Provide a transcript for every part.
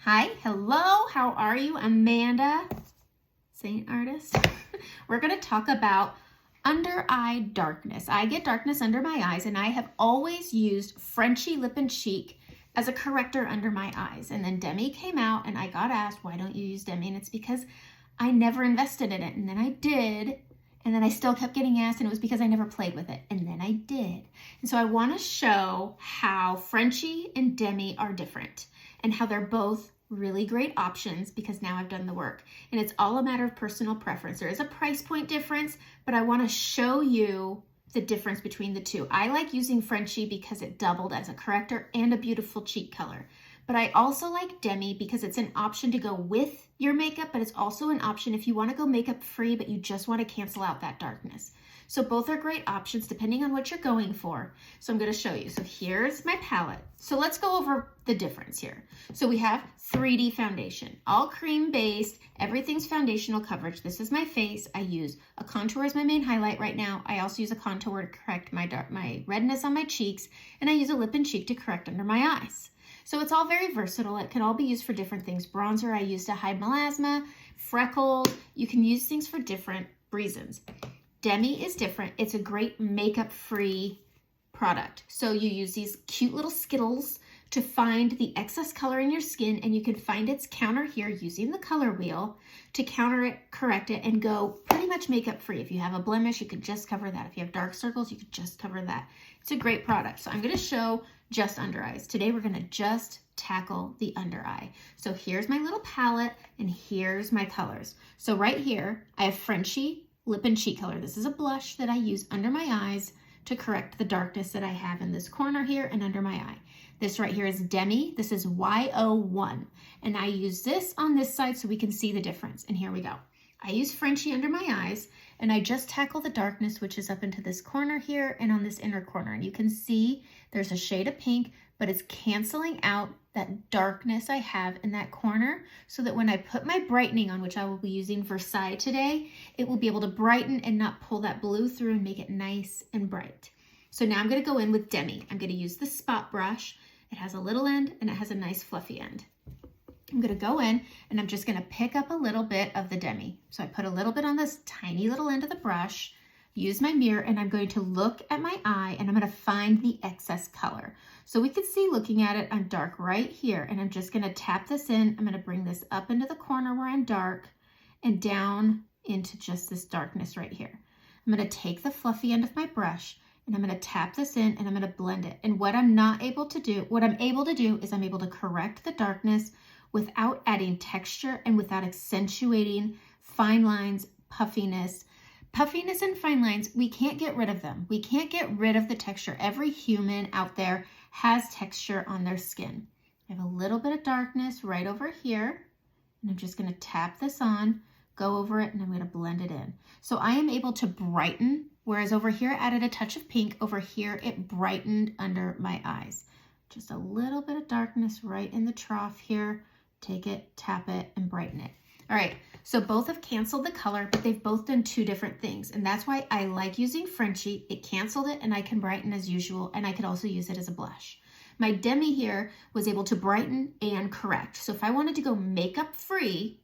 Hi, hello, how are you? Amanda, Seint Artist. We're going to talk about under eye darkness. I get darkness under my eyes, and I have always used Frenchy Lip and Cheek as a corrector under my eyes. And then Demi came out, and I got asked, why don't you use Demi? And it's because I never invested in it. And then I did, and then I still kept getting asked, and it was because I never played with it. And then I did. And so I want to show how Frenchy and Demi are different and how they're both really great options because now I've done the work. And it's all a matter of personal preference. There is a price point difference, but I want to show you the difference between the two. I like using Frenchy because it doubled as a corrector and a beautiful cheek color. But I also like Demi because it's an option to go with your makeup, but it's also an option if you want to go makeup free, but you just want to cancel out that darkness. So both are great options depending on what you're going for. So I'm going to show you. So here's my palette. So let's go over the difference here. So we have 3D foundation, all cream based, everything's foundational coverage. This is my face. I use a contour as my main highlight right now. I also use a contour to correct my redness on my cheeks, and I use a lip and cheek to correct under my eyes. So it's all very versatile. It can all be used for different things. Bronzer I use to hide melasma, freckles. You can use things for different reasons. Demi is different. It's a great makeup-free product. So you use these cute little Skittles to find the excess color in your skin, and you can find its counter here using the color wheel to counter it, correct it, and go pretty much makeup-free. If you have a blemish, you could just cover that. If you have dark circles, you could just cover that. It's a great product. So I'm going to show just under eyes. Today we're going to just tackle the under eye. So here's my little palette, and here's my colors. So right here, I have Frenchy Lip and Cheek color. This is a blush that I use under my eyes to correct the darkness that I have in this corner here and under my eye. This right here is Demi. This is YO1. And I use this on this side so we can see the difference. And here we go. I use Frenchy under my eyes, and I just tackle the darkness, which is up into this corner here and on this inner corner. And you can see there's a shade of pink, but it's canceling out that darkness I have in that corner so that when I put my brightening on, which I will be using Versailles today, it will be able to brighten and not pull that blue through and make it nice and bright. So now I'm going to go in with Demi. I'm going to use the spot brush. It has a little end and it has a nice fluffy end. I'm going to go in and I'm just going to pick up a little bit of the Demi. So I put a little bit on this tiny little end of the brush, use my mirror, and I'm going to look at my eye and I'm going to find the excess color. So we can see looking at it, I'm dark right here, and I'm just going to tap this in. I'm going to bring this up into the corner where I'm dark and down into just this darkness right here. I'm going to take the fluffy end of my brush and I'm going to tap this in and I'm going to blend it. And what I'm able to do is I'm able to correct the darkness without adding texture and without accentuating fine lines, puffiness. Puffiness and fine lines, we can't get rid of them. We can't get rid of the texture. Every human out there has texture on their skin. I have a little bit of darkness right over here, and I'm just going to tap this on, go over it, and I'm going to blend it in. So I am able to brighten, whereas over here I added a touch of pink. Over here it brightened under my eyes. Just a little bit of darkness right in the trough here. Take it, tap it, and brighten it. All right, so both have canceled the color, but they've both done two different things. And that's why I like using Frenchy. It canceled it and I can brighten as usual. And I could also use it as a blush. My Demi here was able to brighten and correct. So if I wanted to go makeup free,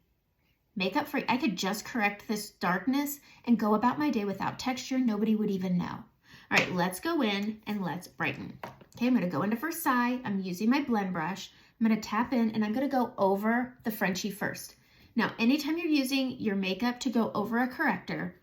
I could just correct this darkness and go about my day without texture. Nobody would even know. All right, let's go in and let's brighten. Okay, I'm gonna go into Versailles. I'm using my blend brush. I'm gonna tap in and I'm gonna go over the Frenchy first. Now, anytime you're using your makeup to go over a corrector,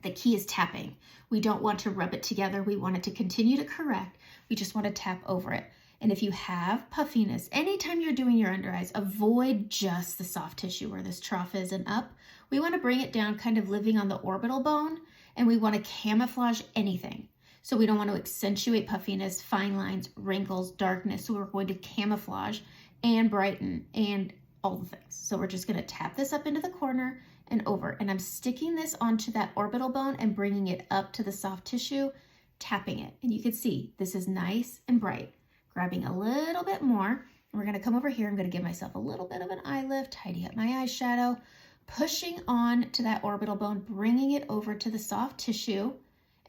the key is tapping. We don't want to rub it together. We want it to continue to correct. We just want to tap over it. And if you have puffiness, anytime you're doing your under eyes, avoid just the soft tissue where this trough is and up. We want to bring it down, kind of living on the orbital bone, and we want to camouflage anything. So we don't want to accentuate puffiness, fine lines, wrinkles, darkness. So we're going to camouflage and brighten and all the things. So we're just going to tap this up into the corner and over. And I'm sticking this onto that orbital bone and bringing it up to the soft tissue, tapping it. And you can see this is nice and bright. Grabbing a little bit more. And we're going to come over here. I'm going to give myself a little bit of an eye lift, tidy up my eyeshadow, pushing on to that orbital bone, bringing it over to the soft tissue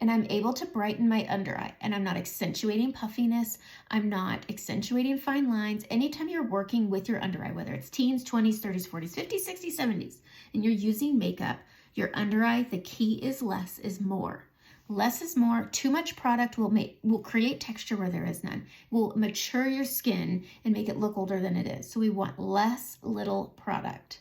and I'm able to brighten my under eye, and I'm not accentuating puffiness. I'm not accentuating fine lines. Anytime you're working with your under eye, whether it's teens, 20s, 30s, 40s, 50s, 60s, 70s, and you're using makeup, your under eye, the key is less is more. Less is more. Too much product will create texture where there is none. Will mature your skin and make it look older than it is. So we want less little product.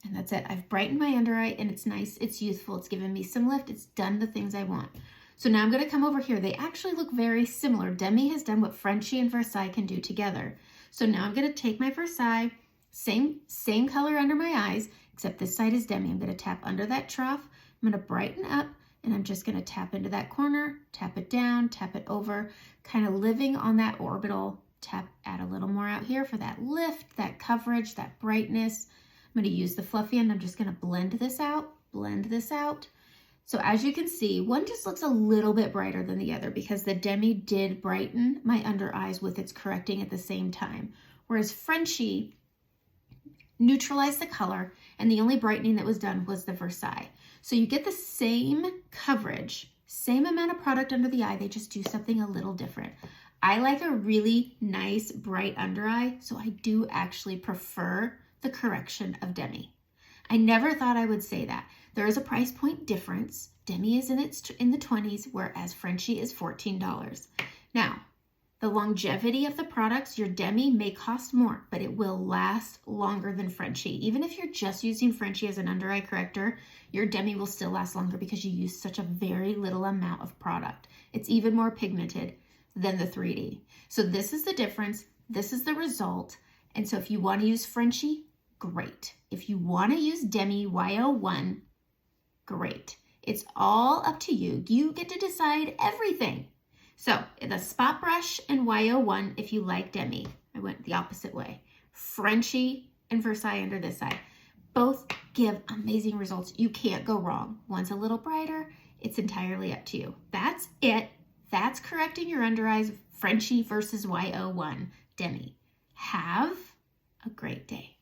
And that's it. I've brightened my under eye and it's nice. It's youthful. It's given me some lift. It's done the things I want. So now I'm going to come over here. They actually look very similar. Demi has done what Frenchy and Versailles can do together. So now I'm going to take my Versailles, same color under my eyes, except this side is Demi. I'm going to tap under that trough. I'm going to brighten up. And I'm just going to tap into that corner, tap it down, tap it over, kind of living on that orbital. Tap, add a little more out here for that lift, that coverage, that brightness. I'm going to use the fluffy end. I'm just going to blend this out, blend this out. So as you can see, one just looks a little bit brighter than the other because the Demi did brighten my under eyes with its correcting at the same time. Whereas Frenchy neutralized the color and the only brightening that was done was the Versailles. So you get the same coverage, same amount of product under the eye, they just do something a little different. I like a really nice bright under eye, so I do actually prefer the correction of Demi. I never thought I would say that. There is a price point difference. Demi is in the 20s, whereas Frenchy is $14. Now, the longevity of the products, your Demi may cost more, but it will last longer than Frenchy. Even if you're just using Frenchy as an under eye corrector, your Demi will still last longer because you use such a very little amount of product. It's even more pigmented than the 3D. So this is the difference. This is the result. And so if you want to use Frenchy, great. If you want to use Demi YO1, great. It's all up to you. You get to decide everything. So the spot brush and YO1 if you like Demi. I went the opposite way. Frenchy and Versailles under this side. Both give amazing results. You can't go wrong. One's a little brighter. It's entirely up to you. That's it. That's correcting your under eyes. Frenchy versus YO1 Demi. Have a great day.